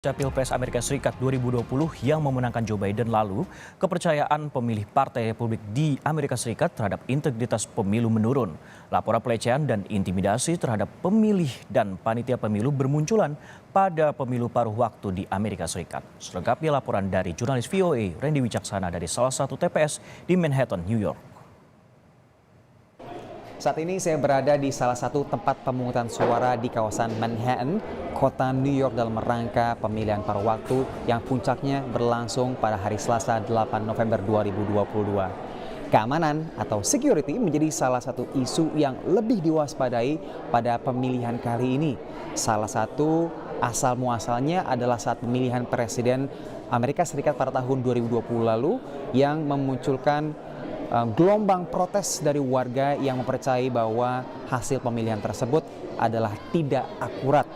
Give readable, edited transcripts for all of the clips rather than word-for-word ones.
Pilpres Amerika Serikat 2020 yang memenangkan Joe Biden lalu, kepercayaan pemilih Partai Republik di Amerika Serikat terhadap integritas pemilu menurun. Laporan pelecehan dan intimidasi terhadap pemilih dan panitia pemilu bermunculan pada pemilu paruh waktu di Amerika Serikat. Selengkapnya laporan dari jurnalis VOA Randy Wicaksana dari salah satu TPS di Manhattan, New York. Saat ini saya berada di salah satu tempat pemungutan suara di kawasan Manhattan, kota New York dalam rangka pemilihan paruh waktu yang puncaknya berlangsung pada hari Selasa 8 November 2022. Keamanan atau security menjadi salah satu isu yang lebih diwaspadai pada pemilihan kali ini. Salah satu asal muasalnya adalah saat pemilihan presiden Amerika Serikat pada tahun 2020 lalu yang memunculkan gelombang protes dari warga yang mempercayai bahwa hasil pemilihan tersebut adalah tidak akurat.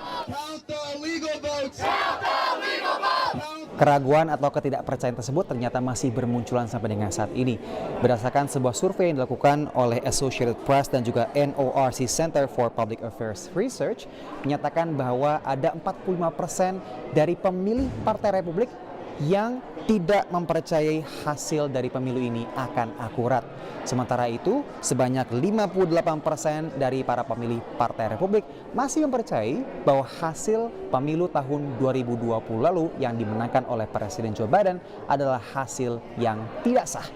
Keraguan atau ketidakpercayaan tersebut ternyata masih bermunculan sampai dengan saat ini. Berdasarkan sebuah survei yang dilakukan oleh Associated Press dan juga NORC Center for Public Affairs Research menyatakan bahwa ada 45% dari pemilih Partai Republik yang tidak mempercayai hasil dari pemilu ini akan akurat. Sementara itu, sebanyak 58% dari para pemilih Partai Republik masih mempercayai bahwa hasil pemilu tahun 2020 lalu yang dimenangkan oleh Presiden Joe Biden adalah hasil yang tidak sah.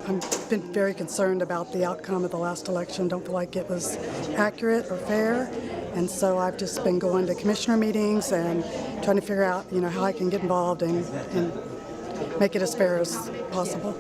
I've been very concerned about the outcome of the last election. Don't feel like it was accurate or fair. And so I've just been going to commissioner meetings and trying to figure out, how I can get involved and make it as fair as possible.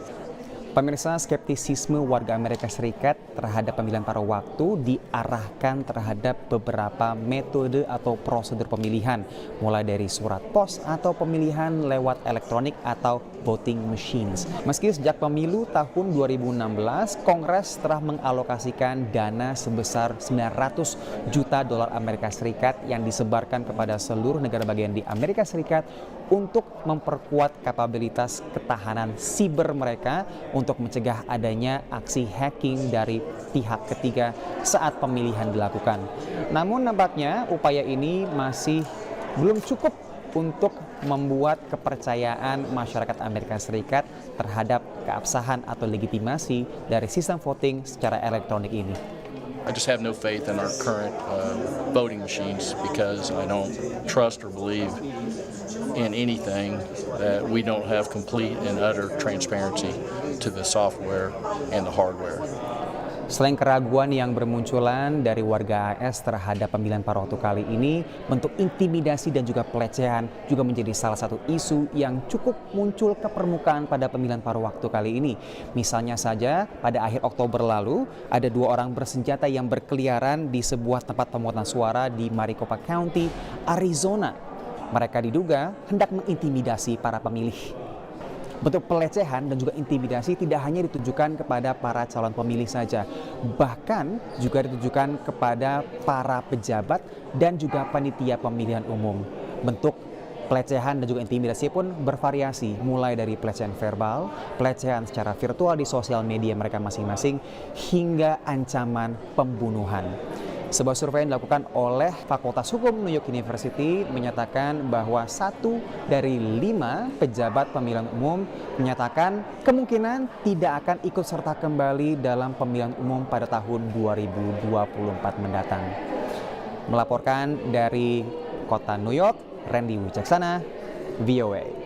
Pemirsa, skeptisisme warga Amerika Serikat terhadap pemilihan paruh waktu diarahkan terhadap beberapa metode atau prosedur pemilihan, mulai dari surat pos atau pemilihan lewat elektronik atau voting machines. Meski sejak pemilu tahun 2016, Kongres telah mengalokasikan dana sebesar 900 juta dolar Amerika Serikat yang disebarkan kepada seluruh negara bagian di Amerika Serikat untuk memperkuat kapabilitas ketahanan siber mereka untuk mencegah adanya aksi hacking dari pihak ketiga saat pemilihan dilakukan. Namun nampaknya upaya ini masih belum cukup untuk membuat kepercayaan masyarakat Amerika Serikat terhadap keabsahan atau legitimasi dari sistem voting secara elektronik ini. I just have no faith in our current voting machines because I don't trust or believe in anything that we don't have complete and utter transparency to the software and the hardware. Selain keraguan yang bermunculan dari warga AS terhadap pemilihan paruh waktu kali ini, bentuk intimidasi dan juga pelecehan juga menjadi salah satu isu yang cukup muncul ke permukaan pada pemilihan paruh waktu kali ini. Misalnya saja, pada akhir Oktober lalu, ada 2 orang bersenjata yang berkeliaran di sebuah tempat pemungutan suara di Maricopa County, Arizona. Mereka diduga hendak mengintimidasi para pemilih. Bentuk pelecehan dan juga intimidasi tidak hanya ditujukan kepada para calon pemilih saja, bahkan juga ditujukan kepada para pejabat dan juga panitia pemilihan umum. Bentuk pelecehan dan juga intimidasi pun bervariasi, mulai dari pelecehan verbal, pelecehan secara virtual di sosial media mereka masing-masing, hingga ancaman pembunuhan. Sebuah survei yang dilakukan oleh Fakultas Hukum New York University menyatakan bahwa 1 dari 5 pejabat pemilihan umum menyatakan kemungkinan tidak akan ikut serta kembali dalam pemilihan umum pada tahun 2024 mendatang. Melaporkan dari kota New York, Randy Wicaksana, VOA.